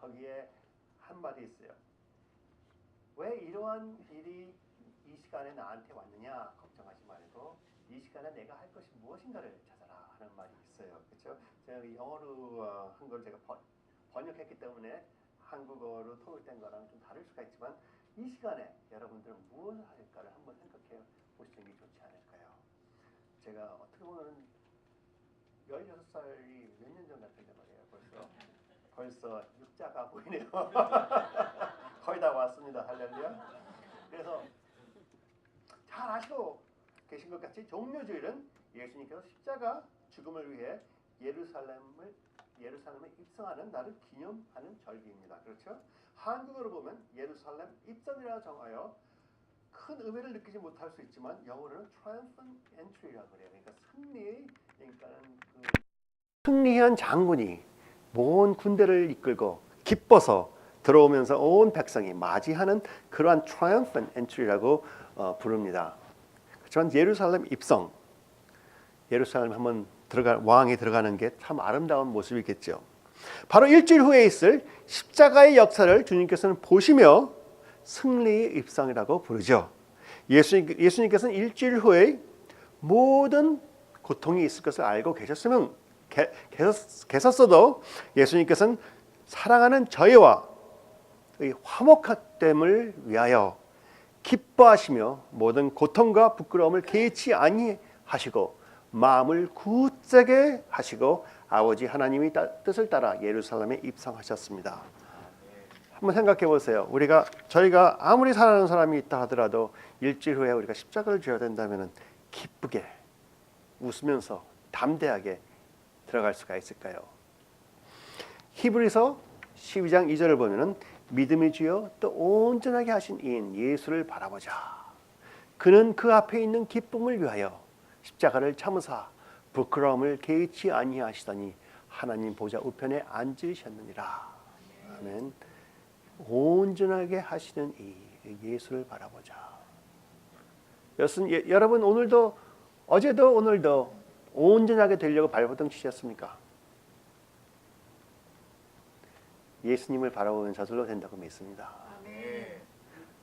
거기에 한마디 있어요. 왜 이러한 일이 이 시간에 나한테 왔느냐 걱정하지 말고 이 시간에 내가 할 것이 무엇인가를 찾아라 하는 말이 있어요. 그렇죠? 제가 영어로 한 걸 제가 번역했기 때문에 한국어로 통일된 거랑 좀 다를 수가 있지만 이 시간에 여러분들은 무엇을 할까를 한번 생각해 보시는 게 좋지 않을까요? 제가 어떻게 보면 16살이 몇 년 전 같은데 말이에요. 벌써 육자가 보이네요. 거의 다 왔습니다. 할렐루야. 그래서 잘 아시고 계신 것 같이 종료주일은 예수님께서 십자가 죽음을 위해 예루살렘에 입성하는 날을 기념하는 절기입니다. 그렇죠? 한국어로 보면 예루살렘 입성이라 정하여 큰 의미를 느끼지 못할 수 있지만 영어로는 triumphant entry라고 그래요. 그러니까 승리한 장군이 온 군대를 이끌고 기뻐서 들어오면서 온 백성이 맞이하는 그러한 triumphant entry라고 부릅니다. 그렇지만 예루살렘 입성, 예루살렘 한번 왕이 들어가는 게 참 아름다운 모습이겠죠. 바로 일주일 후에 있을 십자가의 역사를 주님께서는 보시며 승리의 입성이라고 부르죠. 예수님께서는 일주일 후에 모든 고통이 있을 것을 알고 계셨어도 예수님께서는 사랑하는 저희와 화목함을 위하여 기뻐하시며 모든 고통과 부끄러움을 개의치 아니하시고 마음을 굳세게 하시고 아버지 하나님의 뜻을 따라 예루살렘에 입성하셨습니다. 한번 생각해 보세요. 저희가 아무리 사랑하는 사람이 있다 하더라도 일주일 후에 우리가 십자가를 져야 된다면 기쁘게 웃으면서 담대하게 들어갈 수가 있을까요? 히브리서 12장 2절을 보면은 믿음의 주여 또 온전하게 하신 이인 예수를 바라보자. 그는 그 앞에 있는 기쁨을 위하여 십자가를 참으사 부끄러움을 개의치 아니하시더니 하나님 보좌 우편에 앉으셨느니라. 아멘. 온전하게 하시는 이 예수를 바라보자. 여러분 오늘도 어제도 오늘도 온전하게 되려고 발버둥 치셨습니까? 예수님을 바라보면 저절로 된다고 믿습니다.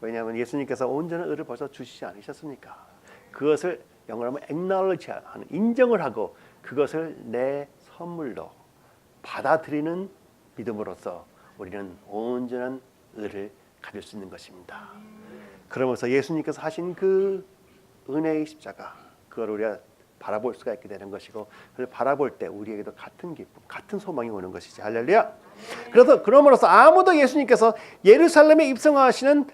왜냐하면 예수님께서 온전한 의를 벌써 주시지 않으셨습니까? 그것을 영어로 하면 acknowledge 하는, 인정을 하고 그것을 내 선물로 받아들이는 믿음으로써 우리는 온전한 의를 가질 수 있는 것입니다. 그러면서 예수님께서 하신 그 은혜의 십자가, 그걸 우리가 바라볼 수가 있게 되는 것이고, 그걸 바라볼 때 우리에게도 같은 기쁨, 같은 소망이 오는 것이지. 할렐루야. 그러므로서 아무도 예수님께서 예루살렘에 입성하시는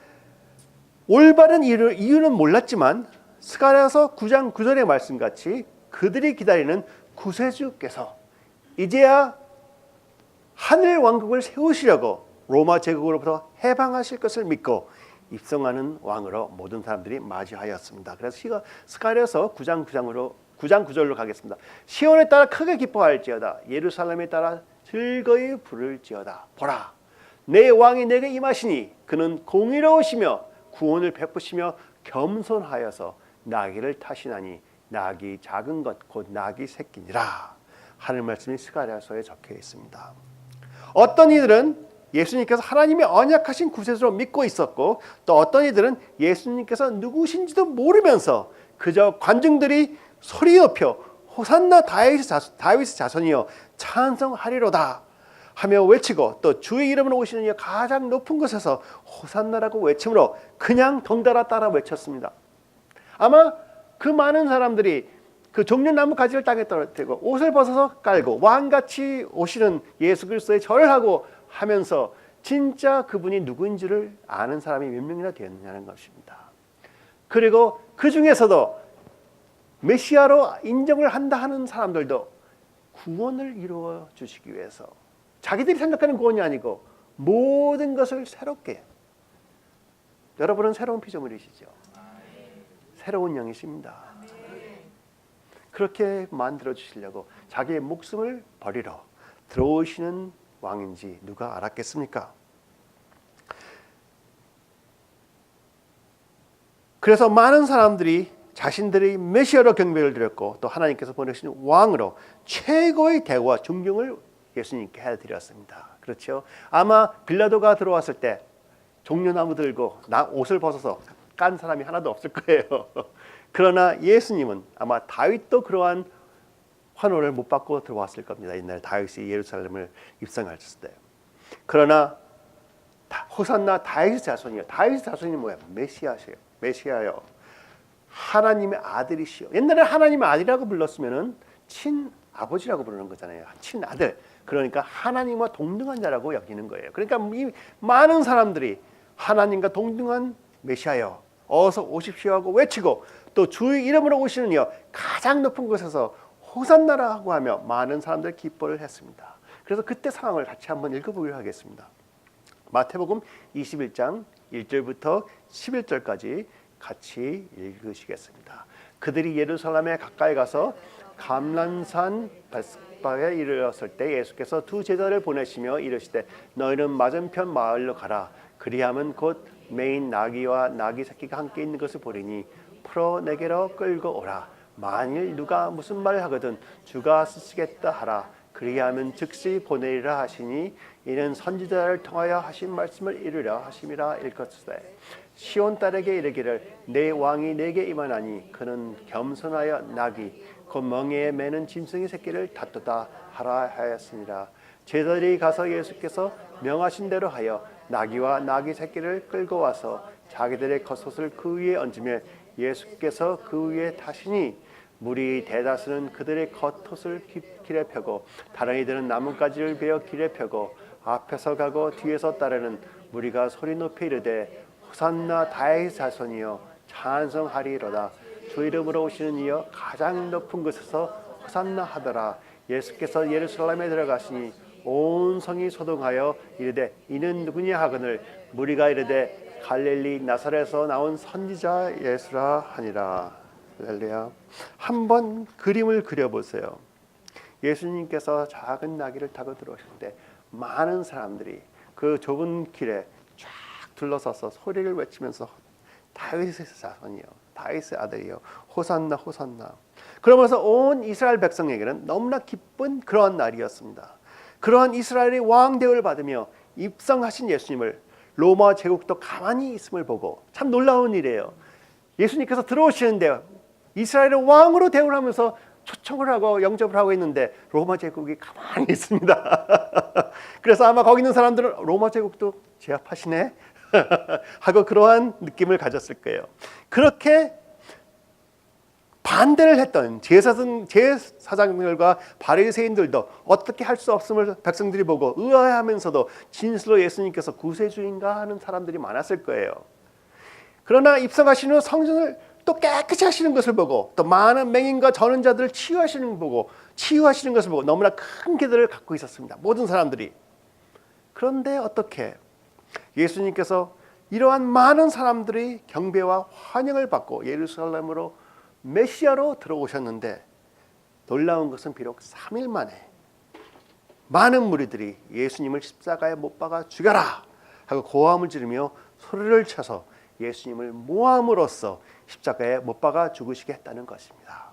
올바른 이유는 몰랐지만 스가랴서 9장 9절의 말씀같이 그들이 기다리는 구세주께서 이제야 하늘 왕국을 세우시려고 로마 제국으로부터 해방하실 것을 믿고 입성하는 왕으로 모든 사람들이 맞이하였습니다. 그래서 스가랴서 9장 9절로 가겠습니다. 시온에 따라 크게 기뻐할지어다. 예루살렘에 따라 즐거이 부를지어다. 보라, 내 왕이 내게 임하시니 그는 공의로우시며 구원을 베푸시며 겸손하여서 나귀를 타시나니 나귀 작은 것 곧 나귀 새끼니라 하는 말씀이 스가랴서에 적혀 있습니다. 어떤 이들은 예수님께서 하나님의 언약하신 구세주로 믿고 있었고, 또 어떤 이들은 예수님께서 누구신지도 모르면서 그저 관중들이 소리 높여 호산나 다윗의 자손이여 찬송하리로다 하며 외치고, 또 주의 이름으로 오시는 이여 가장 높은 곳에서 호산나라고 외침으로 그냥 덩달아 따라 외쳤습니다. 아마 그 많은 사람들이 그 종려나무 가지를 땅에 떨어뜨리고 옷을 벗어서 깔고 왕같이 오시는 예수 그리스도의 절을 하고 하면서 진짜 그분이 누구인지를 아는 사람이 몇 명이나 되었느냐는 것입니다. 그리고 그 중에서도 메시아로 인정을 한다 하는 사람들도 구원을 이루어 주시기 위해서 자기들이 생각하는 구원이 아니고 모든 것을 새롭게, 여러분은 새로운 피조물이시죠. 새로운 영이십니다. 그렇게 만들어 주시려고 자기의 목숨을 버리러 들어오시는 왕인지 누가 알았겠습니까? 그래서 많은 사람들이 자신들이 메시아로 경배를 드렸고, 또 하나님께서 보내신 왕으로 최고의 대우와 존경을 예수님께 해드렸습니다. 그렇죠? 아마 빌라도가 들어왔을 때 종려나무 들고 옷을 벗어서 깐 사람이 하나도 없을 거예요. 그러나 예수님은 아마 다윗도 그러한 환호를 못 받고 들어왔을 겁니다. 옛날 다윗이 예루살렘을 입성하셨을 때. 그러나 호산나 다윗의 자손이요. 다윗의 자손이 뭐야? 메시아세요. 메시아요. 하나님의 아들이시요. 옛날에 하나님의 아들이라고 불렀으면은 친아버지라고 부르는 거잖아요. 친아들. 그러니까 하나님과 동등한 자라고 여기는 거예요. 그러니까 이 많은 사람들이 하나님과 동등한 메시아요, 어서 오십시오 하고 외치고, 또 주의 이름으로 오시는 이여 가장 높은 곳에서 호산나라고 하며 많은 사람들이 기뻐를 했습니다. 그래서 그때 상황을 같이 한번 읽어보기로 하겠습니다. 마태복음 21장 1절부터 11절까지 같이 읽으시겠습니다. 그들이 예루살렘에 가까이 가서 감람산 베스바에 이르렀을 때 예수께서 두 제자를 보내시며 이르시되 너희는 맞은편 마을로 가라. 그리하면 곧 매인 나귀와 나귀 새끼가 함께 있는 것을 보리니 풀어 내게로 끌고 오라. 만일 누가 무슨 말을 하거든 주가 쓰시겠다 하라. 그리하면 즉시 보내리라 하시니 이는 선지자를 통하여 하신 말씀을 이루려 하심이라 일컫으되 시온 딸에게 이르기를 내 왕이 내게 임하나니 그는 겸손하여 나귀 곧 멍에에 매는 짐승의 새끼를 다투다 하라 하였으니라. 제자들이 가서 예수께서 명하신 대로 하여 나귀와 나귀 새끼를 끌고 와서 자기들의 겉옷을 그 위에 얹으며 예수께서 그 위에 타시니 무리 대다수는 그들의 겉옷을 길에 펴고 다른 이들은 나뭇가지를 베어 길에 펴고 앞에서 가고 뒤에서 따르는 무리가 소리 높이 이르되 호산나 다윗의 자손이여 찬송하리로다. 주 이름으로 오시는 이여 가장 높은 곳에서 호산나 하더라. 예수께서 예루살렘에 들어가시니 온 성이 소동하여 이르되 이는 누구냐 하거늘 무리가 이르되 갈릴리 나사렛에서 나온 선지자 예수라 하니라. 할렐루야. 한번 그림을 그려보세요. 예수님께서 작은 나귀를 타고 들어오실 때 많은 사람들이 그 좁은 길에 쫙 둘러서서 소리를 외치면서 다윗의 자손이요, 다윗의 아들이요, 호산나 호산나. 그러면서 온 이스라엘 백성에게는 너무나 기쁜 그러한 날이었습니다. 그러한 이스라엘의 왕 대우를 받으며 입성하신 예수님을 로마 제국도 가만히 있음을 보고 참 놀라운 일이에요. 예수님께서 들어오시는데 이스라엘의 왕으로 대우를 하면서 초청을 하고 영접을 하고 있는데 로마 제국이 가만히 있습니다. 그래서 아마 거기 있는 사람들은 로마 제국도 제압하시네 하고 그러한 느낌을 가졌을 거예요. 그렇게 반대를 했던 제사장들과 바리새인들도 어떻게 할 수 없음을 백성들이 보고 의아해하면서도 진실로 예수님께서 구세주인가 하는 사람들이 많았을 거예요. 그러나 입성하신 후 성전을 또 깨끗이 하시는 것을 보고 또 많은 맹인과 저는 자들을 치유하시는 것을 보고 너무나 큰 기대를 갖고 있었습니다. 모든 사람들이. 그런데 어떻게 예수님께서 이러한 많은 사람들이 경배와 환영을 받고 예루살렘으로 메시아로 들어오셨는데 놀라운 것은 비록 3일 만에 많은 무리들이 예수님을 십자가에 못 박아 죽여라 하고 고함을 지르며 소리를 쳐서 예수님을 모함으로써 십자가에 못 박아 죽으시게 했다는 것입니다.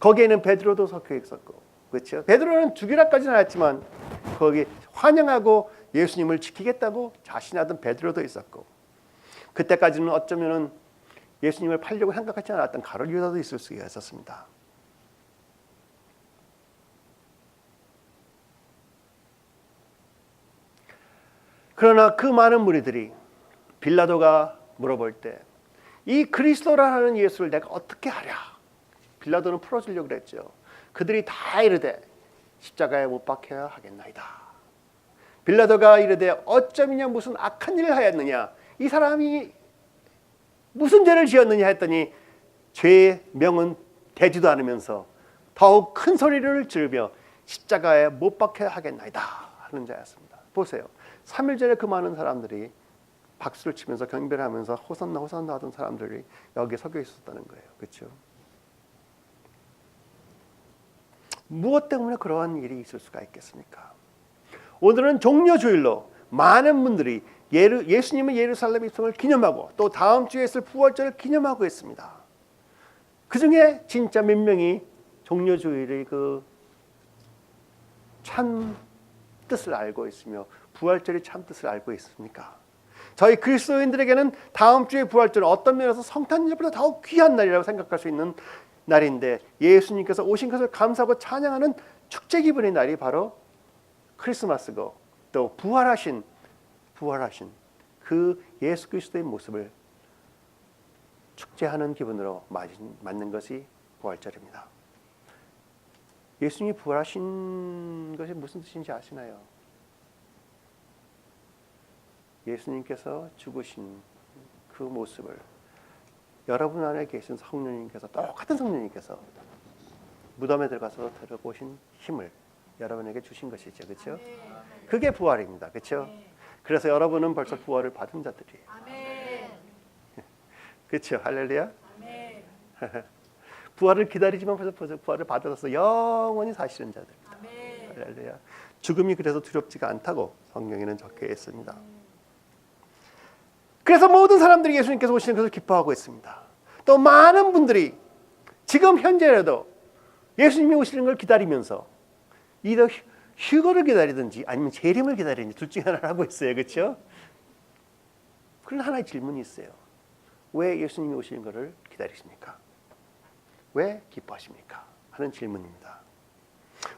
거기에는 베드로도 섞여 있었고, 그렇죠? 베드로는 죽이라까지는 않았지만 거기 환영하고 예수님을 지키겠다고 자신하던 베드로도 있었고, 그때까지는 어쩌면은 예수님을 팔려고 생각하지 않았던 가룟 유다도 있을 수가 있었습니다. 그러나 그 많은 무리들이 빌라도가 물어볼 때 이 그리스도라는 예수를 내가 어떻게 하랴? 빌라도는 풀어주려고 그랬죠. 그들이 다 이르되 십자가에 못 박혀야 하겠나이다. 빌라도가 이르되 어쩌면야 무슨 악한 일을 하였느냐? 이 사람이 무슨 죄를 지었느냐 했더니 죄의 명은 되지도 않으면서 더욱 큰 소리를 지르며 십자가에 못 박혀야 하겠나이다 하는 자였습니다. 보세요. 3일 전에 그 많은 사람들이 박수를 치면서 경배를 하면서 호산나 호산나 하던 사람들이 여기에 섞여 있었다는 거예요. 그렇죠? 무엇 때문에 그러한 일이 있을 수가 있겠습니까? 오늘은 종려주일로 많은 분들이 예수님의 예루살렘 입성을 기념하고 또 다음 주에 있을 부활절을 기념하고 있습니다. 그 중에 진짜 몇 명이 종려주일의 그 참 뜻을 알고 있으며 부활절이 참 뜻을 알고 있습니까? 저희 그리스도인들에게는 다음 주의 부활절은 어떤 면에서 성탄절보다 더욱 귀한 날이라고 생각할 수 있는 날인데, 예수님께서 오신 것을 감사하고 찬양하는 축제 기분의 날이 바로 크리스마스고, 또 부활하신 그 예수 그리스도의 모습을 축제하는 기분으로 맞는 것이 부활절입니다. 예수님이 부활하신 것이 무슨 뜻인지 아시나요? 예수님께서 죽으신 그 모습을 여러분 안에 계신 성령님께서, 똑같은 성령님께서 무덤에 들어가서 들어보신 힘을 여러분에게 주신 것이죠. 그렇죠? 그게 부활입니다. 그렇죠? 그래서 여러분은 벌써 부활을 받은 자들이에요. 그렇죠? 할렐루야. 부활을 기다리지만 벌써 부활을 받아서 영원히 사시는 자들. 할렐루야. 죽음이 그래서 두렵지가 않다고 성경에는 적혀 있습니다. 그래서 모든 사람들이 예수님께서 오시는 것을 기뻐하고 있습니다. 또 많은 분들이 지금 현재라도 예수님이 오시는 걸 기다리면서 이더 휴거를 기다리든지 아니면 재림을 기다리든지 둘 중에 하나를 하고 있어요. 그렇죠? 그런 하나의 질문이 있어요. 왜 예수님이 오시는 것을 기다리십니까? 왜 기뻐하십니까? 하는 질문입니다.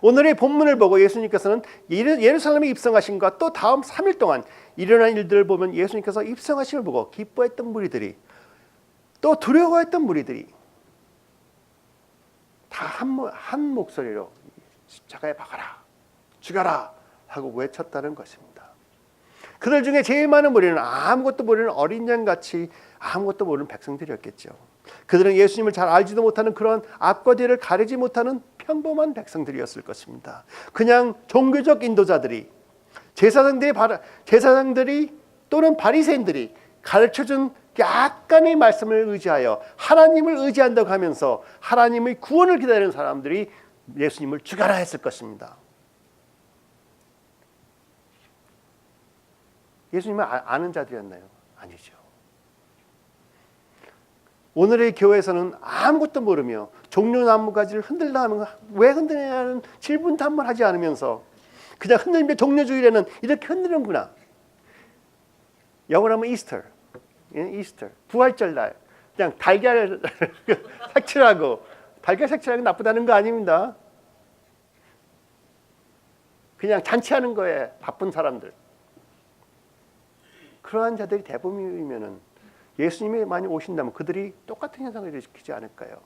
오늘의 본문을 보고 예수님께서는 예루살렘에 입성하신과 또 다음 3일 동안 일어난 일들을 보면 예수님께서 입성하심을 보고 기뻐했던 무리들이, 또 두려워했던 무리들이 다 한 목소리로 십자가에 박아라, 죽여라 하고 외쳤다는 것입니다. 그들 중에 제일 많은 무리는 아무것도 모르는 어린 양같이 아무것도 모르는 백성들이었겠죠. 그들은 예수님을 잘 알지도 못하는 그런 앞과 뒤를 가리지 못하는 평범한 백성들이었을 것입니다. 그냥 종교적 인도자들이, 제사장들이 또는 바리새인들이 가르쳐준 약간의 말씀을 의지하여 하나님을 의지한다고 하면서 하나님의 구원을 기다리는 사람들이 예수님을 죽여라 했을 것입니다. 예수님을 아는 자들이었나요? 아니죠. 오늘의 교회에서는 아무것도 모르며 종려나무 가지를 흔들다 하면 왜 흔드냐는 질문탄만 하지 않으면서 그냥 흔들며 종려주일에는 이렇게 흔드는구나. 영어로 하면 이스터, 부활절 날 그냥 달걀 색칠하고, 달걀 색칠하는 게 나쁘다는 거 아닙니다. 그냥 잔치하는 거에 바쁜 사람들, 그러한 자들이 대부분이면은 예수님이 많이 오신다면 그들이 똑같은 현상을 일으키지 않을까요?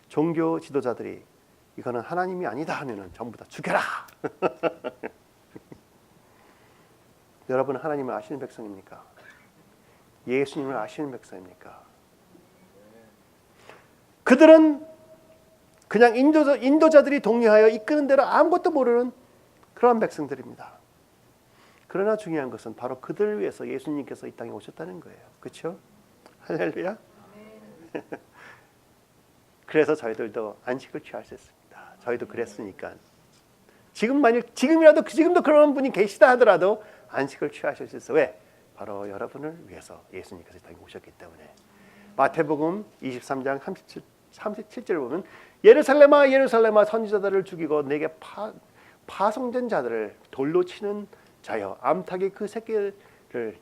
종교 지도자들이 이거는 하나님이 아니다 하면은 전부 다 죽여라. 여러분, 하나님을 아시는 백성입니까? 예수님을 아시는 백성입니까? 그들은 그냥 인도자들이 독려하여 이끄는 대로 아무것도 모르는 그런 백성들입니다. 그러나 중요한 것은 바로 그들을 위해서 예수님께서 이 땅에 오셨다는 거예요. 그렇죠? 할렐루야. 그래서 저희들도 안식을 취할 수 있습니다. 저희도 그랬으니까. 지금도 그런 분이 계시다 하더라도 안식을 취하실 수 있어요. 왜? 바로 여러분을 위해서 예수님께서 이 땅에 오셨기 때문에. 마태복음 23장 37절을 보면 예루살렘아 예루살렘아 선지자들을 죽이고 내게 파송된 자들을 돌로 치는 자여, 암탉이 그 새끼를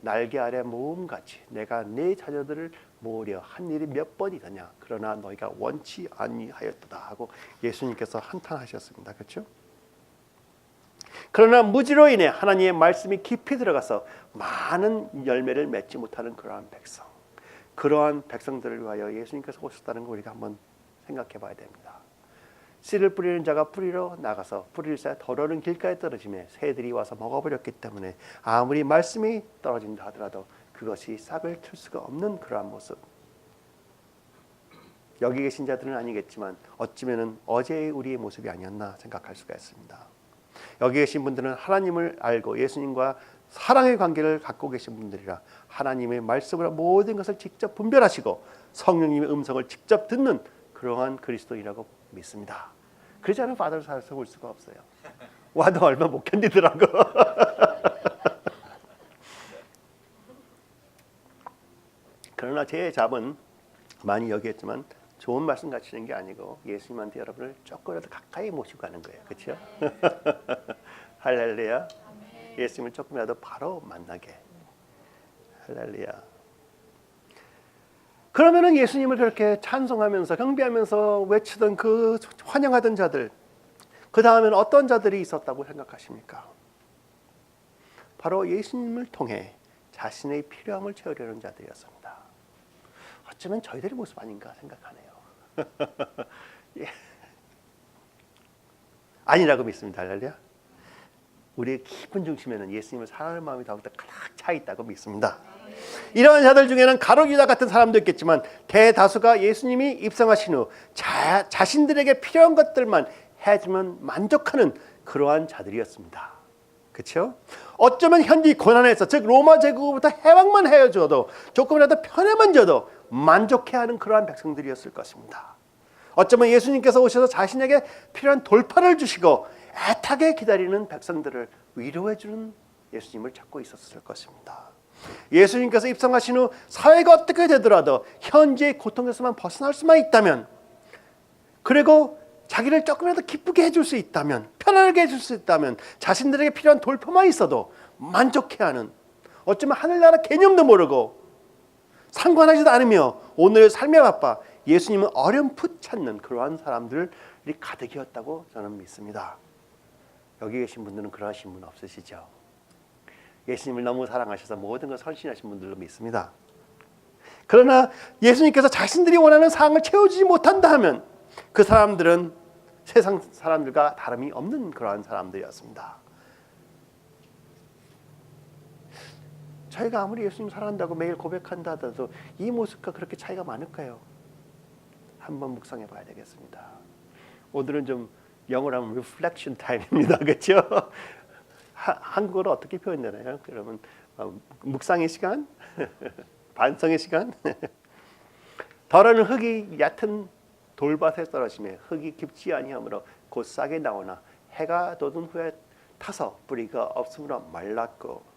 날개 아래 모음같이 내가 네 자녀들을 모으려 한 일이 몇 번이더냐. 그러나 너희가 원치 아니하였도다 하고 예수님께서 한탄하셨습니다. 그렇죠? 그러나 무지로 인해 하나님의 말씀이 깊이 들어가서 많은 열매를 맺지 못하는 그러한 백성, 그러한 백성들을 위하여 예수님께서 오셨다는 걸 우리가 한번 생각해 봐야 됩니다. 씨를 뿌리는 자가 뿌리러 나가서 뿌리를 쌓아 더러는 길가에 떨어지며 새들이 와서 먹어버렸기 때문에 아무리 말씀이 떨어진다 하더라도 그것이 싹을 틀 수가 없는 그러한 모습. 여기 계신 자들은 아니겠지만 어쩌면 어제의 우리의 모습이 아니었나 생각할 수가 있습니다. 여기 계신 분들은 하나님을 알고 예수님과 사랑의 관계를 갖고 계신 분들이라 하나님의 말씀으로 모든 것을 직접 분별하시고 성령님의 음성을 직접 듣는 그러한 그리스도인이라고 믿습니다. 그러지 않으면 바다를 살아서 올 수가 없어요. 와도 얼마 못 견디더라고. 그러나 제 잡은 많이 여기했지만 좋은 말씀 가르치는 게 아니고 예수님한테 여러분을 조금이라도 가까이 모시고 가는 거예요. 그렇죠? 할렐루야. 예수님을 조금이라도 바로 만나게. 할렐루야. 그러면은 예수님을 그렇게 찬송하면서 경배하면서 외치던 그 환영하던 자들, 그 다음에는 어떤 자들이 있었다고 생각하십니까? 바로 예수님을 통해 자신의 필요함을 채우려는 자들이었습니다. 어쩌면 저희들의 모습 아닌가 생각하네요. 예. 아니라고 믿습니다. 할렐루야. 우리의 깊은 중심에는 예수님을 사랑하는 마음이 더욱더 가득 차 있다고 믿습니다. 이러한 자들 중에는 가룟 유다 같은 사람도 있겠지만 대다수가 예수님이 입성하신 후 자신들에게 필요한 것들만 해주면 만족하는 그러한 자들이었습니다. 그렇죠? 어쩌면 현지 고난에서, 즉 로마 제국으로부터 해방만 해줘도, 조금이라도 편해만 줘도 만족해하는 그러한 백성들이었을 것입니다. 어쩌면 예수님께서 오셔서 자신에게 필요한 돌파를 주시고 애타게 기다리는 백성들을 위로해주는 예수님을 찾고 있었을 것입니다. 예수님께서 입성하신 후 사회가 어떻게 되더라도 현재의 고통에서만 벗어날 수만 있다면, 그리고 자기를 조금이라도 기쁘게 해줄 수 있다면, 편안하게 해줄 수 있다면, 자신들에게 필요한 돌파만 있어도 만족해하는, 어쩌면 하늘나라 개념도 모르고 상관하지도 않으며 오늘의 삶에 바빠 예수님은 어렴풋 찾는 그러한 사람들이 가득이었다고 저는 믿습니다. 여기 계신 분들은 그러하신 분 없으시죠? 예수님을 너무 사랑하셔서 모든 걸 헌신하신 분들로 믿습니다. 그러나 예수님께서 자신들이 원하는 사항을 채워주지 못한다 하면 그 사람들은 세상 사람들과 다름이 없는 그러한 사람들이었습니다. 저희가 아무리 예수님 사랑한다고 매일 고백한다 하더라도 이 모습과 그렇게 차이가 많을까요? 한번 묵상해 봐야 되겠습니다. 오늘은 좀 영어로 하면 reflection time입니다. 그렇죠? 한국어로 어떻게 표현되나요? 그러면 묵상의 시간? 반성의 시간? 덜어는 흙이 얕은 돌밭에 떨어지며 흙이 깊지 아니하므로 곧 싹이 나오나 해가 돋은 후에 타서 뿌리가 없으므로 말랐고,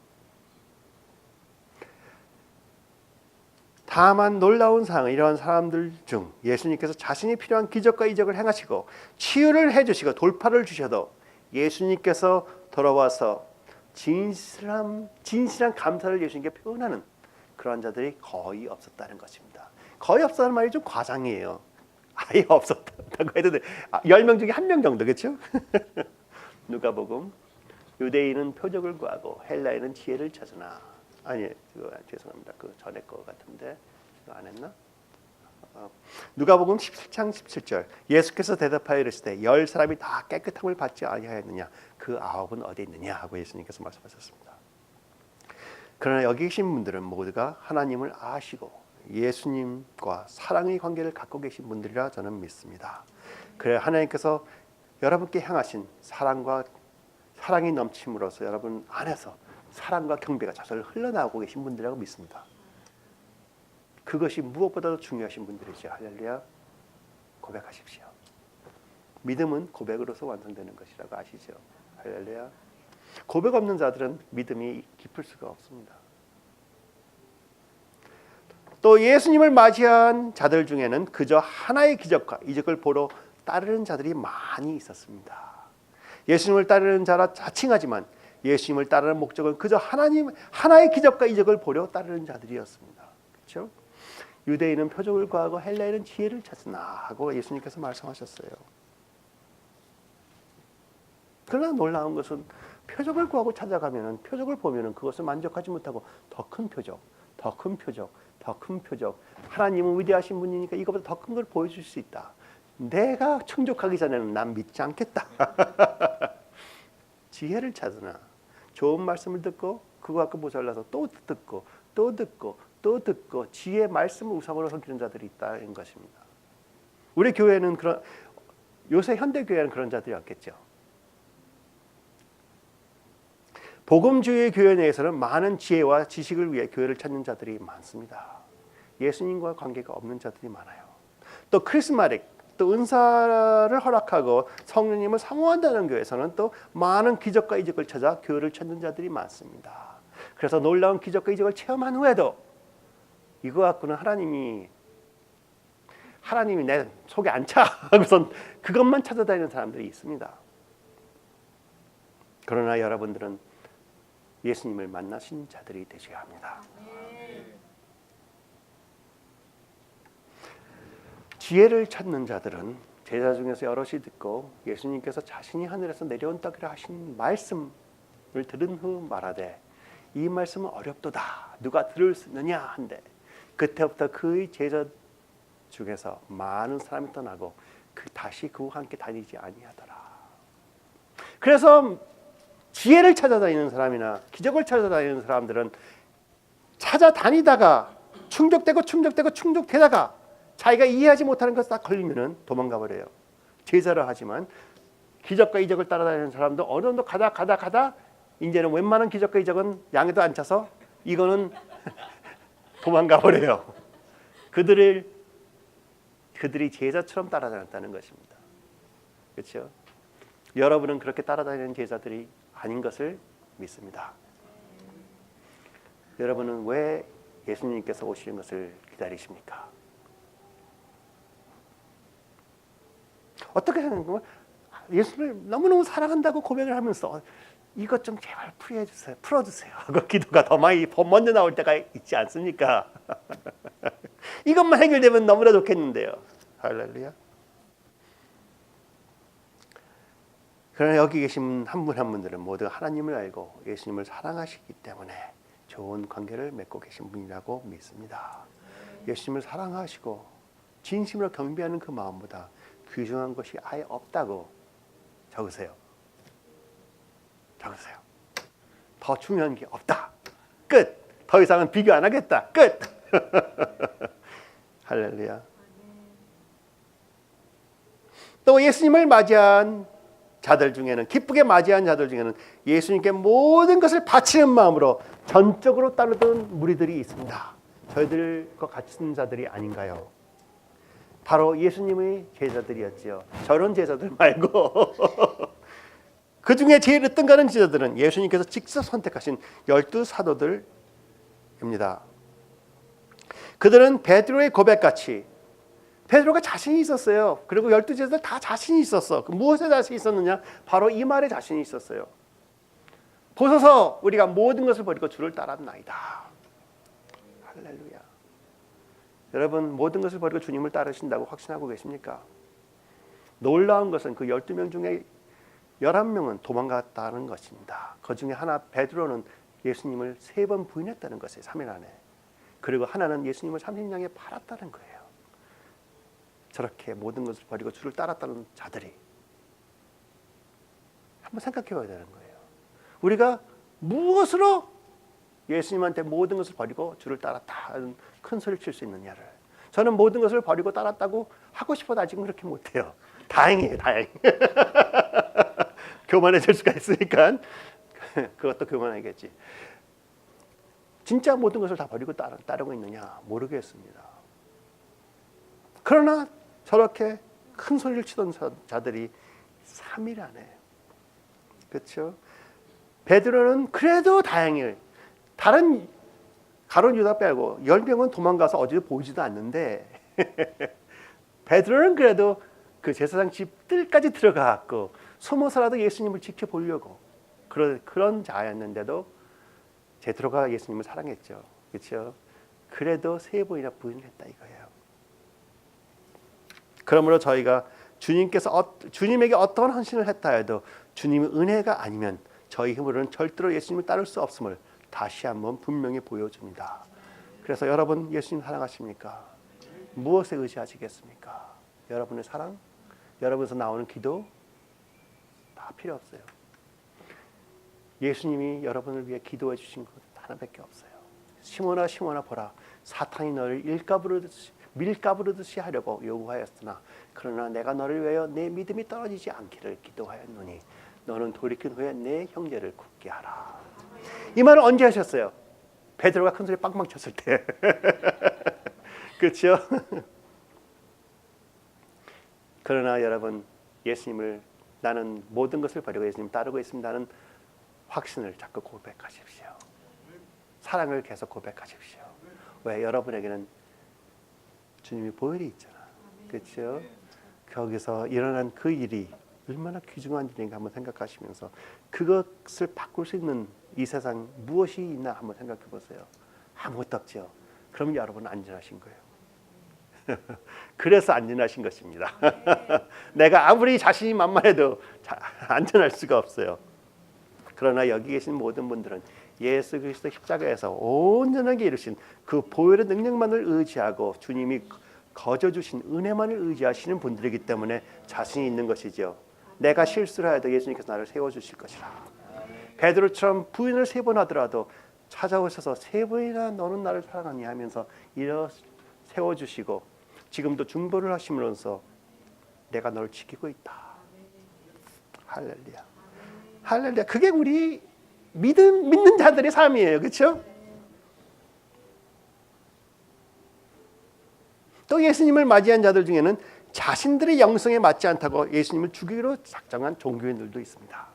다만 놀라운 사항은 이러한 사람들 중 예수님께서 자신이 필요한 기적과 이적을 행하시고 치유를 해주시고 돌파를 주셔도 예수님께서 돌아와서 진실한 감사를 예수님께 표현하는 그런 자들이 거의 없었다는 것입니다. 거의 없었다는 말이 좀 과장이에요. 아예 없었다고 해도 돼. 10명 중에 1명 정도, 그렇죠? 누가복음, 유대인은 표적을 구하고 헬라인은 지혜를 찾으나. 아니, 죄송합니다. 그 전에 거 같은데 그거 안 했나? 누가복음 17장 17절. 예수께서 대답하여 이르시되 10사람이 다 깨끗함을 받지 아니하였느냐? 그 9은 어디 있느냐? 하고 예수님께서 말씀하셨습니다. 그러나 여기 계신 분들은 모두가 하나님을 아시고 예수님과 사랑의 관계를 갖고 계신 분들이라 저는 믿습니다. 그래 하나님께서 여러분께 향하신 사랑이 넘침으로써 여러분 안에서 사랑과 경배가 저절로 흘러나오고 계신 분들이라고 믿습니다. 그것이 무엇보다도 중요하신 분들이죠. 할렐루야. 고백하십시오. 믿음은 고백으로서 완성되는 것이라고 아시죠? 할렐루야. 고백 없는 자들은 믿음이 깊을 수가 없습니다. 또 예수님을 맞이한 자들 중에는 그저 하나의 기적과 이적을 보러 따르는 자들이 많이 있었습니다. 예수님을 따르는 자라 자칭하지만 예수님을 따르는 목적은 그저 하나의 기적과 이적을 보려 따르는 자들이었습니다. 그렇죠? 유대인은 표적을 구하고 헬라인은 지혜를 찾으나 하고 예수님께서 말씀하셨어요. 그러나 놀라운 것은 표적을 구하고 찾아가면은, 표적을 보면은 그것을 만족하지 못하고 더 큰 표적, 더 큰 표적, 더 큰 표적. 하나님은 위대하신 분이니까 이것보다 더 큰 걸 보여줄 수 있다. 내가 충족하기 전에는 난 믿지 않겠다. 지혜를 찾으나, 좋은 말씀을 듣고 그거 갖고 모자라서 또 듣고 또 듣고 또 듣고 지혜의 말씀을 우상으로 섬기는 자들이 있다는 것입니다. 우리 교회는 요새 현대 교회는 그런 자들이 없겠죠. 복음주의 교회 내에서는 많은 지혜와 지식을 위해 교회를 찾는 자들이 많습니다. 예수님과 관계가 없는 자들이 많아요. 또 크리스마틱, 또 은사를 허락하고 성령님을 사모한다는 교회에서는 또 많은 기적과 이적을 찾아 교회를 찾는 자들이 많습니다. 그래서 놀라운 기적과 이적을 체험한 후에도 이거 갖고는 하나님이 내 속에 안 차 하고선 그것만 찾아다니는 사람들이 있습니다. 그러나 여러분들은 예수님을 만나신 자들이 되셔야 합니다. 지혜를 찾는 자들은 제자 중에서 여럿이 듣고 예수님께서 자신이 하늘에서 내려온 떡이라 하신 말씀을 들은 후 말하되 이 말씀은 어렵도다 누가 들을 수 있느냐 한데 그때부터 그의 제자 중에서 많은 사람이 떠나고 다시 그와 함께 다니지 아니하더라. 그래서 지혜를 찾아다니는 사람이나 기적을 찾아다니는 사람들은 찾아다니다가 충족되다가 자기가 이해하지 못하는 것을 딱 걸리면은 도망가 버려요. 제자를 하지만 기적과 이적을 따라다니는 사람도 어느 정도 가다 이제는 웬만한 기적과 이적은 양에도 안 차서 이거는 도망가 버려요. 그들이 제자처럼 따라다녔다는 것입니다. 그렇죠? 여러분은 그렇게 따라다니는 제자들이 아닌 것을 믿습니다. 여러분은 왜 예수님께서 오시는 것을 기다리십니까? 어떻게 생각하면 예수를 너무너무 사랑한다고 고백을 하면서 이것 좀 제발 풀어주세요 하고 기도가 더 먼저 나올 때가 있지 않습니까? 이것만 해결되면 너무나 좋겠는데요. 할렐루야. 그러나 여기 계신 한 분 한 분들은 모두 하나님을 알고 예수님을 사랑하시기 때문에 좋은 관계를 맺고 계신 분이라고 믿습니다. 예수님을 사랑하시고 진심으로 경배하는 그 마음보다 귀중한 것이 아예 없다고 적으세요. 더 중요한 게 없다. 끝. 더 이상은 비교 안 하겠다. 끝. 할렐루야. 또 예수님을 맞이한 자들 중에는 기쁘게 맞이한 자들 중에는 예수님께 모든 것을 바치는 마음으로 전적으로 따르던 무리들이 있습니다. 저희들과 같은 자들이 아닌가요? 바로 예수님의 제자들이었지요. 저런 제자들 말고 그 중에 제일 으뜸가는 제자들은 예수님께서 직접 선택하신 12 사도들입니다. 그들은 베드로의 고백같이 베드로가 자신이 있었어요. 그리고 12 제자들 다 자신이 있었어. 무엇에 자신이 있었느냐? 바로 이 말에 자신이 있었어요. 보소서 우리가 모든 것을 버리고 주를 따랐나이다. 할렐루야. 여러분 모든 것을 버리고 주님을 따르신다고 확신하고 계십니까? 놀라운 것은 그 12명 중에 11명은 도망갔다는 것입니다. 그 중에 하나 베드로는 예수님을 3번 부인했다는 것이에요. 3일 안에. 그리고 하나는 예수님을 30냥에 팔았다는 거예요. 저렇게 모든 것을 버리고 주를 따랐다는 자들이 한번 생각해 봐야 되는 거예요. 우리가 무엇으로 예수님한테 모든 것을 버리고 주를 따랐다 하는 큰 소리를 칠 수 있느냐를. 저는 모든 것을 버리고 따랐다고 하고 싶어도 아직은 그렇게 못해요. 다행이에요. 다행. 교만해질 수가 있으니까 그것도 교만하겠지. 진짜 모든 것을 다 버리고 따르고 있느냐 모르겠습니다. 그러나 저렇게 큰 소리를 치던 자들이 3일 안에 그렇죠? 베드로는 그래도 다행히 다른 가룟 유다 빼고 10명은 도망가서 어디도 보이지도 않는데 베드로는 그래도 그 제사장 집들까지 들어가고 숨어서라도 예수님을 지켜보려고 그런 자였는데도 베드로가 예수님을 사랑했죠. 그렇죠? 그래도 3번이나 부인을 했다 이거예요. 그러므로 저희가 주님에게 어떤 헌신을 했다 해도 주님의 은혜가 아니면 저희 힘으로는 절대로 예수님을 따를 수 없음을 다시 한번 분명히 보여줍니다. 그래서 여러분 예수님 사랑하십니까? 무엇에 의지하시겠습니까? 여러분의 사랑? 여러분에서 나오는 기도? 다 필요 없어요. 예수님이 여러분을 위해 기도해 주신 것 하나밖에 없어요. 시몬아 보라 사탄이 너를 밀가부르듯이 하려고 요구하였으나 그러나 내가 너를 위하여 내 믿음이 떨어지지 않기를 기도하였노니 너는 돌이킨 후에 내 형제를 굳게 하라. 이 말을 언제 하셨어요? 베드로가 큰 소리 빵빵 쳤을 때. 그렇죠? 그러나 여러분 예수님을 나는 모든 것을 버리고 예수님 따르고 있습니다는 확신을 자꾸 고백하십시오. 사랑을 계속 고백하십시오. 왜? 여러분에게는 주님이 보혈이 있잖아. 그렇죠? 거기서 일어난 그 일이 얼마나 귀중한 일인가 한번 생각하시면서 그것을 바꿀 수 있는 이 세상 무엇이 있나 한번 생각해 보세요. 아무것도 없죠. 그럼 여러분은 안전하신 거예요. 그래서 안전하신 것입니다. 내가 아무리 자신이 만만해도 안전할 수가 없어요. 그러나 여기 계신 모든 분들은 예수 그리스도 십자가에서 온전하게 이루신 그 보혈의 능력만을 의지하고 주님이 거저 주신 은혜만을 의지하시는 분들이기 때문에 자신이 있는 것이죠. 내가 실수를 해도 예수님께서 나를 세워주실 것이라. 베드로처럼 부인을 3번 하더라도 찾아오셔서 3번이나 너는 나를 사랑하니 하면서 일어 세워주시고 지금도 중보를 하시면서 내가 너를 지키고 있다. 할렐루야. 할렐루야. 그게 우리 믿는 자들의 삶이에요. 그렇죠? 또 예수님을 맞이한 자들 중에는 자신들의 영성에 맞지 않다고 예수님을 죽이기로 작정한 종교인들도 있습니다.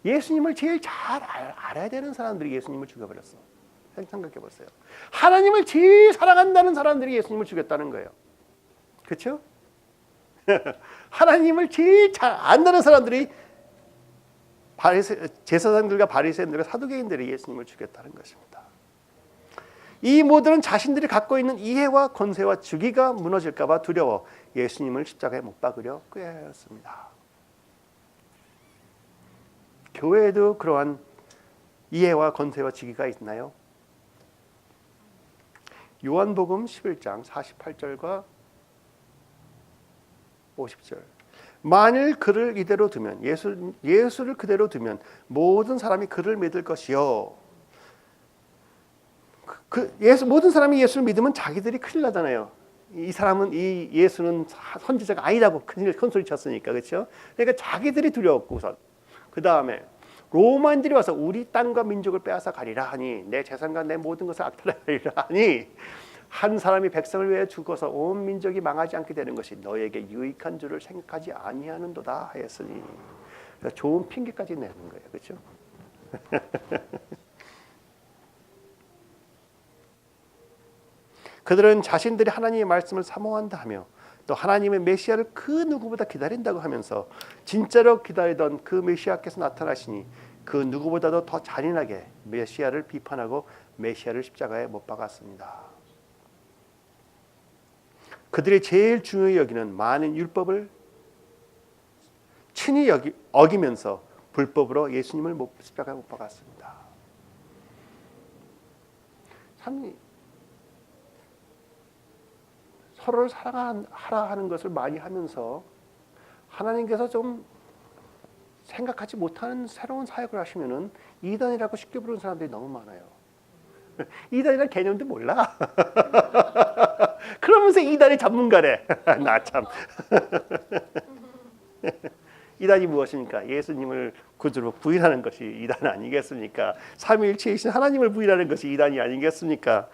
예수님을 제일 잘 알아야 되는 사람들이 예수님을 죽여버렸어. 생각해 보세요. 하나님을 제일 사랑한다는 사람들이 예수님을 죽였다는 거예요. 그렇죠? 하나님을 제일 잘 안다는 사람들이 제사장들과 바리새인들과 사두개인들이 예수님을 죽였다는 것입니다. 이 모두는 자신들이 갖고 있는 이해와 권세와 주기가 무너질까 봐 두려워 예수님을 십자가에 못 박으려 꾀하였습니다. 교회에도 그러한 이해와 권세와 주기가 있나요? 요한복음 11장 48절과 50절. 만일 그를 이대로 두면 예수를 그대로 두면 모든 사람이 그를 믿을 것이요. 모든 사람이 예수를 믿으면 자기들이 큰일 나잖아요. 이 예수는 선지자가 아니라고 큰 소리 쳤으니까. 그렇죠? 그러니까 자기들이 두려웠고선 그 다음에 로마인들이 와서 우리 땅과 민족을 빼앗아 가리라 하니 내 재산과 내 모든 것을 악탈하리라 하니 한 사람이 백성을 위해 죽어서 온 민족이 망하지 않게 되는 것이 너에게 유익한 줄을 생각하지 아니하는도다 하였으니 좋은 핑계까지 내는 거예요. 그렇죠? 그들은 자신들이 하나님의 말씀을 사모한다 하며 또 하나님의 메시아를 그 누구보다 기다린다고 하면서 진짜로 기다리던 그 메시아께서 나타나시니 그 누구보다도 더 잔인하게 메시아를 비판하고 메시아를 십자가에 못 박았습니다. 그들이 제일 중요히 여기는 많은 율법을 친히 어기면서 불법으로 예수님을 십자가에 못 박았습니다. 참 서로를 사랑하라 하는 것을 많이 하면서 하나님께서 좀 생각하지 못하는 새로운 사역을 하시면은 이단이라고 쉽게 부르는 사람들이 너무 많아요. 이단이라는 개념도 몰라. 그러면서 이단의 전문가래. 나 참. 이단이 무엇입니까? 예수님을 구주로 부인하는 것이 이단 아니겠습니까? 삼위일체이신 하나님을 부인하는 것이 이단이 아니겠습니까?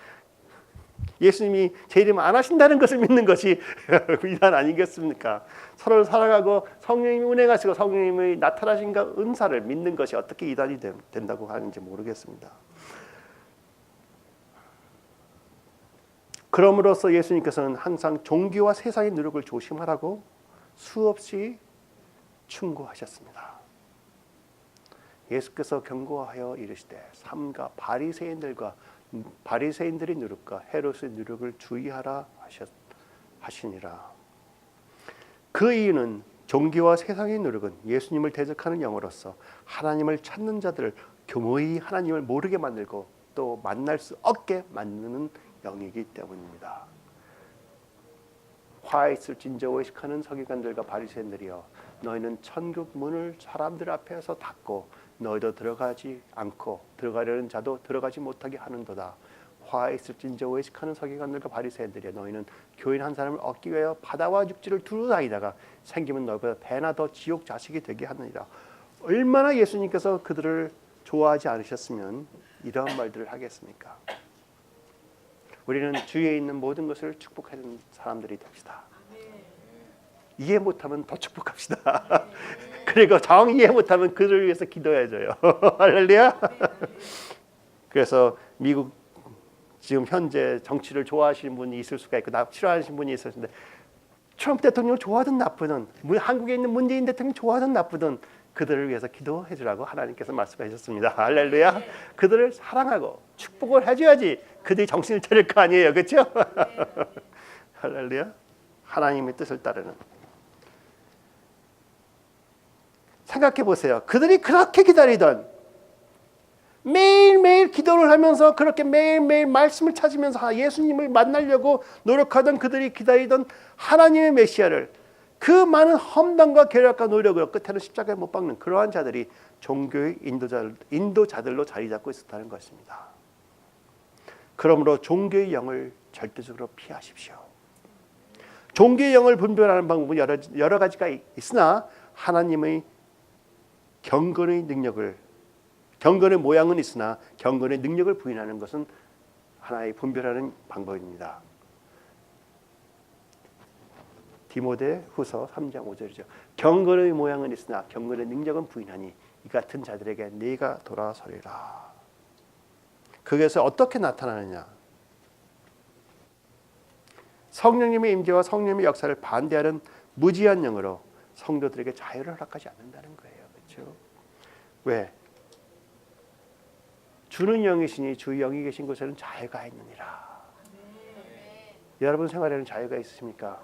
예수님이 제 이름 안 하신다는 것을 믿는 것이 이단 아니겠습니까? 서로를 사랑하고 성령님이 운행하시고 성령님의 나타나신 은사를 믿는 것이 어떻게 이단이 된다고 하는지 모르겠습니다. 그럼으로써 예수님께서는 항상 종교와 세상의 누룩을 조심하라고 수없이 충고하셨습니다. 예수께서 경고하여 이르시되 삼가 바리새인들의 누룩과 헤롯의 누룩을 주의하라 하시니라. 그 이유는 종교와 세상의 누룩은 예수님을 대적하는 영으로서 하나님을 찾는 자들을 교모히 하나님을 모르게 만들고 또 만날 수 없게 만드는 영이기 때문입니다. 화 있을진저 외식하는 서기관들과 바리새인들이여 너희는 천국 문을 사람들 앞에서 닫고 너희도 들어가지 않고 들어가려는 자도 들어가지 못하게 하는도다. 화 있을진저 외식하는 서기관들과 바리새인들이여 너희는 교인 한 사람을 얻기 위하여 바다와 육지를 두루 다니다가 생기면 너희보다 배나 더 지옥 자식이 되게 하느니라. 얼마나 예수님께서 그들을 좋아하지 않으셨으면 이러한 말들을 하겠습니까? 우리는 주위에 있는 모든 것을 축복하는 사람들이 됩시다. 이해 못하면 더 축복합시다. 그리고 정 이해 못하면 그를 위해서 기도해줘요. 할렐루야. 그래서 미국 지금 현재 정치를 좋아하시는 분이 있을 수가 있고 싫어하시는 분이 있을 텐데 트럼프 대통령을 좋아하든 나쁘든 한국에 있는 문재인 대통령 좋아하든 나쁘든 그들을 위해서 기도해 주라고 하나님께서 말씀하셨습니다. 할렐루야. 네. 그들을 사랑하고 축복을 해줘야지 그들이 정신을 차릴 거 아니에요. 그렇죠? 네. 할렐루야. 하나님의 뜻을 따르는. 생각해 보세요. 그들이 그렇게 기다리던 매일매일 기도를 하면서 그렇게 매일매일 말씀을 찾으면서 예수님을 만나려고 노력하던 그들이 기다리던 하나님의 메시아를 그 많은 험담과 계략과 노력으로 끝에는 십자가에 못 박는 그러한 자들이 종교의 인도자들로 자리 잡고 있었다는 것입니다. 그러므로 종교의 영을 절대적으로 피하십시오. 종교의 영을 분별하는 방법은 여러 가지가 있으나 하나님의 경건의 모양은 있으나 경건의 능력을 부인하는 것은 하나의 분별하는 방법입니다. 디모데후서 3장 5절이죠. 경건의 모양은 있으나 경건의 능력은 부인하니 이 같은 자들에게 네가 돌아서리라. 그것이 어떻게 나타나느냐? 성령님의 임재와 성령님의 역사를 반대하는 무지한 영으로 성도들에게 자유를 허락하지 않는다는 거예요. 그렇죠? 왜? 주는 영이시니 주 영이 계신 곳에는 자유가 있느니라. 여러분 생활에는 자유가 있으십니까?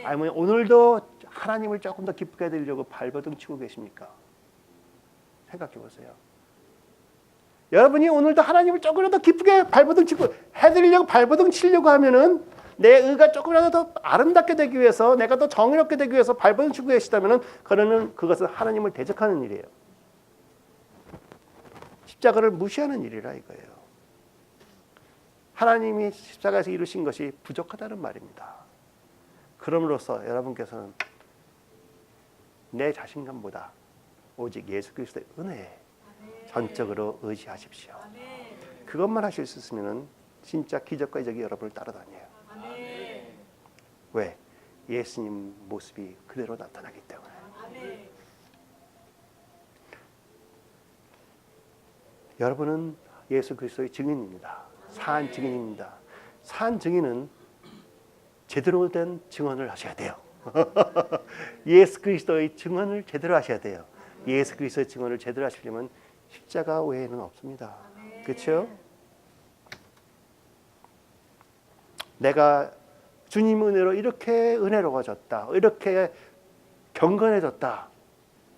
아니면 오늘도 하나님을 조금 더 기쁘게 해드리려고 발버둥 치고 계십니까? 생각해 보세요. 여러분이 오늘도 하나님을 조금이라도 더 기쁘게 발버둥 치고 해드리려고 발버둥 치려고 하면은 내 의가 조금이라도 더 아름답게 되기 위해서 내가 더 정의롭게 되기 위해서 발버둥 치고 계시다면은 그것은 하나님을 대적하는 일이에요. 십자가를 무시하는 일이라 이거예요. 하나님이 십자가에서 이루신 것이 부족하다는 말입니다. 그럼으로써 여러분께서는 내 자신감보다 오직 예수 그리스도의 은혜에 전적으로 의지하십시오. 그것만 하실 수 있으면 진짜 기적과 이적이 여러분을 따라다녀요. 왜? 예수님 모습이 그대로 나타나기 때문에. 여러분은 예수 그리스도의 증인입니다. 산 증인입니다. 산 증인은 제대로 된 증언을 하셔야 돼요. 예수 그리스도의 증언을 제대로 하셔야 돼요. 예수 그리스도의 증언을 제대로 하시려면 십자가 외에는 없습니다. 그렇죠? 내가 주님 은혜로 이렇게 은혜로워졌다. 이렇게 경건해졌다.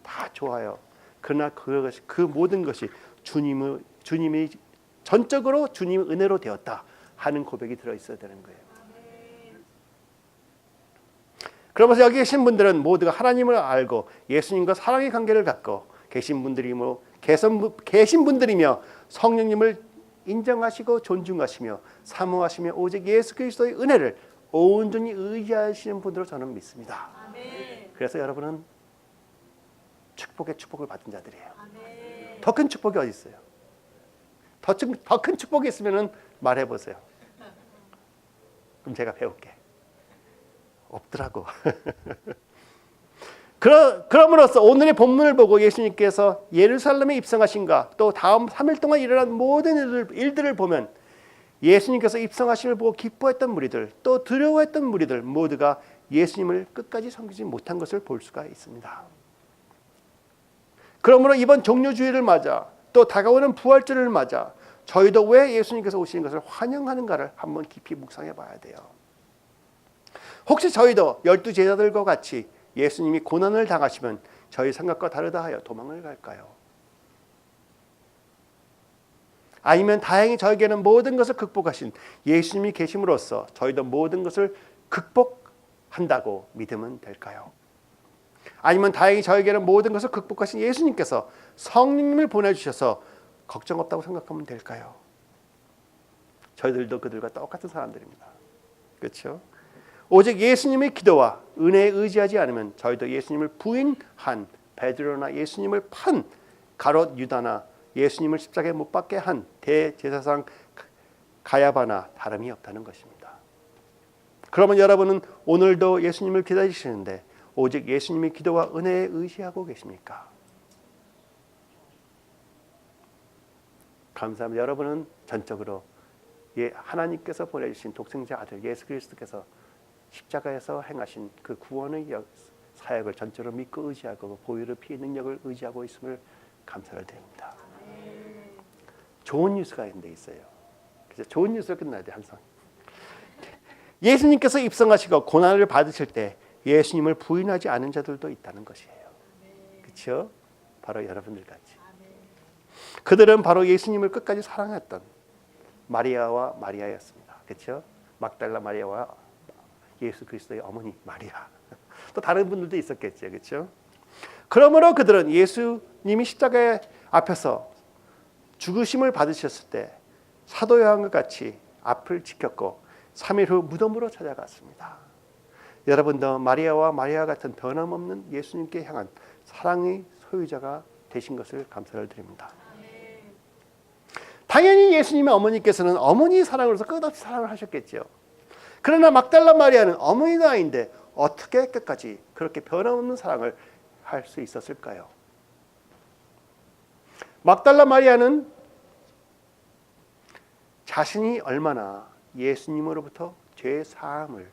다 좋아요. 그러나 그 모든 것이 주님이 전적으로 주님의 은혜로 되었다 하는 고백이 들어있어야 되는 거예요. 그러면서 여기 계신 분들은 모두가 하나님을 알고 예수님과 사랑의 관계를 갖고 계신 분들이며 성령님을 인정하시고 존중하시며 사모하시며 오직 예수 그리스도의 은혜를 온전히 의지하시는 분들로 저는 믿습니다. 그래서 여러분은 축복의 축복을 받은 자들이에요. 더 큰 축복이 어디 있어요? 더 큰 축복이 있으면 말해보세요. 그럼 제가 배울게. 없더라고. 그럼으로써 오늘의 본문을 보고 예수님께서 예루살렘에 입성하신가 또 다음 3일 동안 일어난 모든 일들을 보면 예수님께서 입성하심을 보고 기뻐했던 무리들 또 두려워했던 무리들 모두가 예수님을 끝까지 섬기지 못한 것을 볼 수가 있습니다. 그러므로 이번 종료주일을 맞아 또 다가오는 부활절을 맞아 저희도 왜 예수님께서 오시는 것을 환영하는가를 한번 깊이 묵상해 봐야 돼요. 혹시 저희도 12제자들과 같이 예수님이 고난을 당하시면 저희 생각과 다르다 하여 도망을 갈까요? 아니면 다행히 저에게는 모든 것을 극복하신 예수님이 계심으로써 저희도 모든 것을 극복한다고 믿으면 될까요? 아니면 다행히 저에게는 모든 것을 극복하신 예수님께서 성령님을 보내주셔서 걱정 없다고 생각하면 될까요? 저희들도 그들과 똑같은 사람들입니다. 그렇죠? 오직 예수님의 기도와 은혜에 의지하지 않으면 저희도 예수님을 부인한 베드로나 예수님을 판 가롯 유다나 예수님을 십자가에 못 박게 한 대제사장 가야바나 다름이 없다는 것입니다. 그러면 여러분은 오늘도 예수님을 기다리시는데 오직 예수님의 기도와 은혜에 의지하고 계십니까? 감사합니다. 여러분은 전적으로 하나님께서 보내주신 독생자 아들 예수 그리스도께서 십자가에서 행하신 그 구원의 사역을 전적으로 믿고 의지하고 보혈의 피의 능력을 의지하고 있음을 감사를 드립니다. 좋은 뉴스가 있는데 있어요. 그래서 좋은 뉴스로 끝나야 돼 항상. 예수님께서 입성하시고 고난을 받으실 때 예수님을 부인하지 않은 자들도 있다는 것이에요. 그렇죠? 바로 여러분들 같이. 그들은 바로 예수님을 끝까지 사랑했던 마리아와 마리아였습니다. 그렇죠? 막달라 마리아와 예수 그리스도의 어머니 마리아. 또 다른 분들도 있었겠죠. 그렇죠? 그러므로 그들은 예수님이 십자가 앞에서 죽으심을 받으셨을 때 사도 요한과 같이 앞을 지켰고 3일 후 무덤으로 찾아갔습니다. 여러분도 마리아와 마리아 같은 변함없는 예수님께 향한 사랑의 소유자가 되신 것을 감사를 드립니다. 당연히 예수님의 어머니께서는 어머니의 사랑으로서 끝없이 사랑을 하셨겠죠. 그러나 막달라 마리아는 어머니도 아닌데 어떻게 끝까지 그렇게 변함없는 사랑을 할 수 있었을까요? 막달라 마리아는 자신이 얼마나 예수님으로부터 죄사함을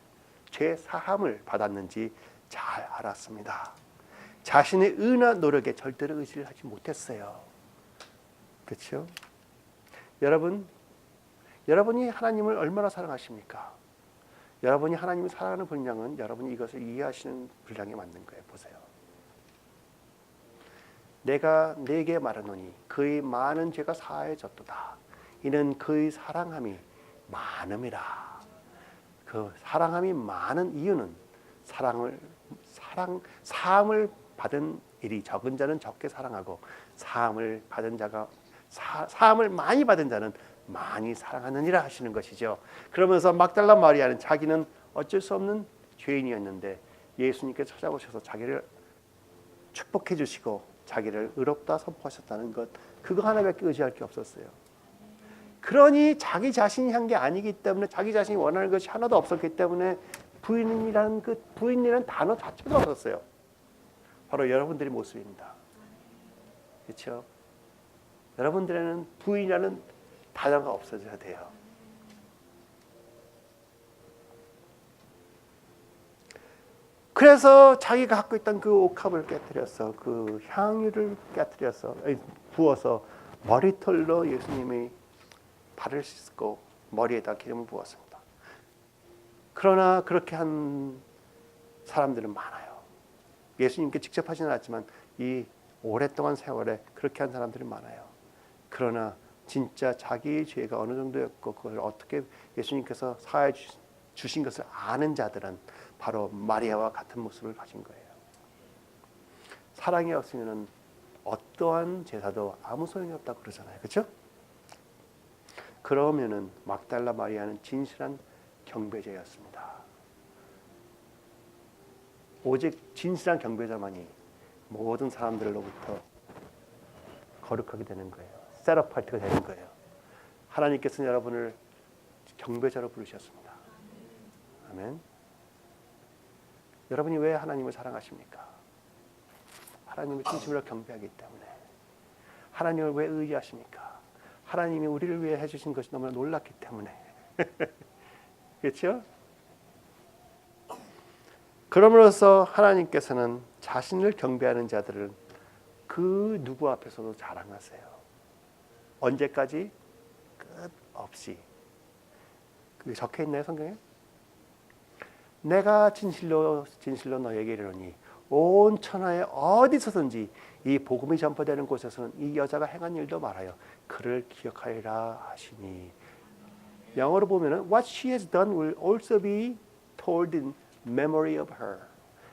받았는지 잘 알았습니다. 자신의 의나 노력에 절대로 의지를 하지 못했어요. 그렇죠? 여러분이 하나님을 얼마나 사랑하십니까? 여러분이 하나님을 사랑하는 분량은 여러분이 이것을 이해하시는 분량에 맞는 거예요. 보세요. 내가 네게 말하노니 그의 많은 죄가 사해졌도다. 이는 그의 사랑함이 많음이라. 그 사랑함이 많은 이유는 사함을 받은 일이 적은 자는 적게 사랑하고 사함을 많이 받은 자는 많이 사랑하느니라 하시는 것이죠. 그러면서 막달라 마리아는 자기는 어쩔 수 없는 죄인이었는데 예수님께 찾아오셔서 자기를 축복해 주시고 자기를 의롭다 선포하셨다는 것, 그거 하나밖에 의지할 게 없었어요. 그러니 자기 자신이 한 게 아니기 때문에, 자기 자신이 원하는 것이 하나도 없었기 때문에 부인이라는 단어 자체도 없었어요. 바로 여러분들의 모습입니다. 그렇죠? 여러분들에는 부인이라는 단어가 없어져야 돼요. 그래서 자기가 갖고 있던 그 옥합을 깨뜨려서 그 향유를 부어서 머리털로 예수님의 발을 씻고 머리에다 기름을 부었습니다. 그러나 그렇게 한 사람들은 많아요. 예수님께 직접 하지는 않았지만 이 오랫동안 세월에 그렇게 한 사람들이 많아요. 그러나 진짜 자기의 죄가 어느 정도였고 그걸 어떻게 예수님께서 사해 주신 것을 아는 자들은 바로 마리아와 같은 모습을 가진 거예요. 사랑이 없으면 어떠한 제사도 아무 소용이 없다고 그러잖아요. 그렇죠? 그러면은 막달라 마리아는 진실한 경배자였습니다. 오직 진실한 경배자만이 모든 사람들로부터 거룩하게 되는 거예요. 셋어파트가 되는 거예요. 하나님께서는 여러분을 경배자로 부르셨습니다. 아멘. 여러분이 왜 하나님을 사랑하십니까? 하나님을 진심으로 경배하기 때문에. 하나님을 왜 의지하십니까? 하나님이 우리를 위해 해주신 것이 너무나 놀랍기 때문에. 그렇죠? 그럼으로써 하나님께서는 자신을 경배하는 자들을 그 누구 앞에서도 자랑하세요. 언제까지? 끝없이. 그게 적혀 있나요, 성경에? 내가 진실로 너에게 이르노니 온 천하에 어디서든지 이 복음이 전파되는 곳에서는 이 여자가 행한 일도 말하여 그를 기억하리라 하시니. 영어로 보면은 what she has done will also be told in memory of her.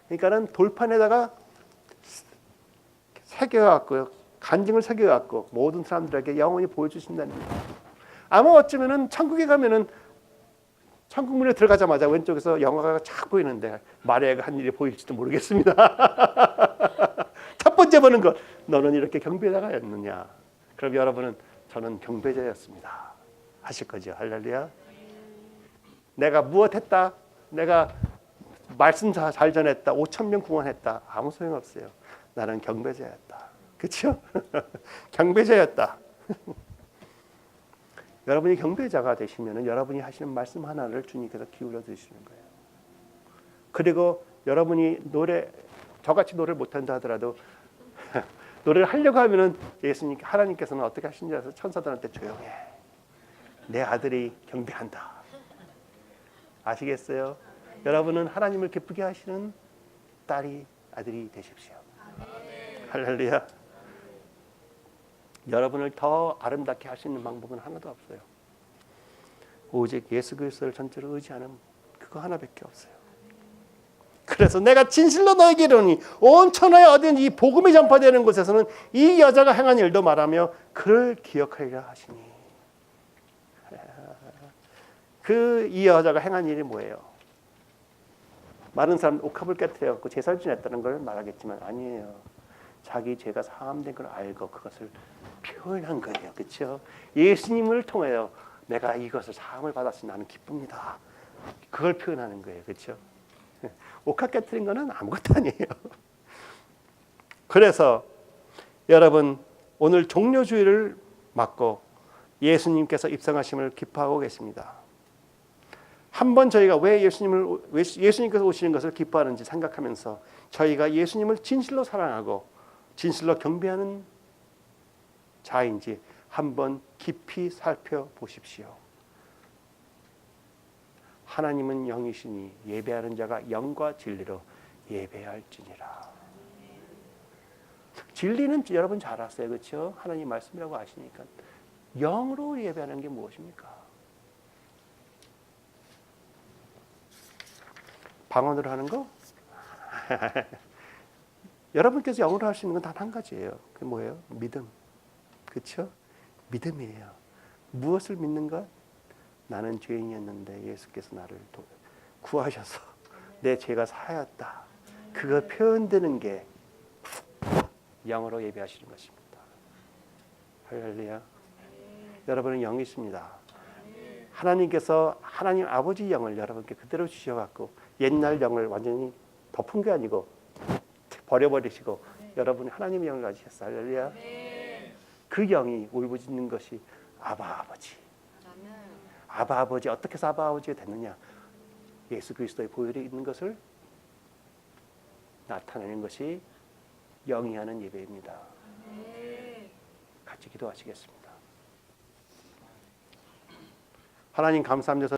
그러니까는 돌판에다가 새겨갖고요, 간증을 새겨갖고 모든 사람들에게 영원히 보여주신다는 거예요. 아마 어쩌면은 천국에 가면은 천국 문에 들어가자마자 왼쪽에서 영화가 쫙 보이는데 마리아가 한 일이 보일지도 모르겠습니다. 첫 번째 보는 것, 너는 이렇게 경배자였느냐? 그럼 여러분은 저는 경배자였습니다 하실 거죠. 할렐루야. 내가 무엇했다? 내가 말씀 잘 전했다. 5,000명 구원했다. 아무 소용없어요. 나는 경배자였다. 그렇죠? 경배자였다. 여러분이 경배자가 되시면 여러분이 하시는 말씀 하나를 주님께서 기울여 들으시는 거예요. 그리고 여러분이 저같이 노래를 못한다 하더라도 노래를 하려고 하면은 하나님께서는 어떻게 하시는지 알아서 천사들한테 조용해. 내 아들이 경배한다. 아시겠어요? 여러분은 하나님을 기쁘게 하시는 아들이 되십시오. 할렐루야. 여러분을 더 아름답게 할 수 있는 방법은 하나도 없어요. 오직 예수 그리스도를 전적으로 의지하는 그거 하나밖에 없어요. 그래서 내가 진실로 너에게 이르노니 온 천하에 어디든지 이 복음이 전파되는 곳에서는 이 여자가 행한 일도 말하며 그를 기억하리라 하시니. 이 여자가 행한 일이 뭐예요? 많은 사람 옥합을 깨뜨려 갖고 제사를 지냈다는 걸 말하겠지만 아니에요. 자기 죄가 사함된 걸 알고 그것을 표현한 거예요. 그렇죠? 예수님을 통하여 내가 이것을 사함을 받았으니 나는 기쁩니다. 그걸 표현하는 거예요. 그렇죠? 옥합 깨뜨린 거는 아무것도 아니에요. 그래서 여러분 오늘 종료주일을 맞고 예수님께서 입성하심을 기뻐하고 계십니다. 한번 저희가 왜 예수님께서 오시는 것을 기뻐하는지 생각하면서 저희가 예수님을 진실로 사랑하고 진실로 경배하는 자인지 한번 깊이 살펴보십시오. 하나님은 영이시니 예배하는 자가 영과 진리로 예배할지니라. 진리는 여러분 잘 아세요. 그렇죠? 하나님 말씀이라고 아시니까. 영으로 예배하는 게 무엇입니까? 방언으로 하는 거? 여러분께서 영어로 할 수 있는 건 단 한 가지예요. 그게 뭐예요? 믿음. 그렇죠? 믿음이에요. 무엇을 믿는 것? 나는 죄인이었는데 예수께서 나를 구하셔서 내 죄가 사하였다. 그거 표현되는 게 영어로 예배하시는 것입니다. 할렐루야. 여러분은 영이 있습니다. 하나님께서 하나님 아버지 영을 여러분께 그대로 주셔갖고 옛날 영을 완전히 덮은 게 아니고 버려버리시고 여러분이 하나님의 영을 가지셨어요. 할렐루야. 그 영이 울부짖는 것이 아바 아버지. 아바 아버지. 어떻게 해서 아바 아버지가 됐느냐? 예수 그리스도의 보혈이 있는 것을 나타내는 것이 영이 하는 예배입니다. 같이 기도하시겠습니다. 하나님 감사합니다.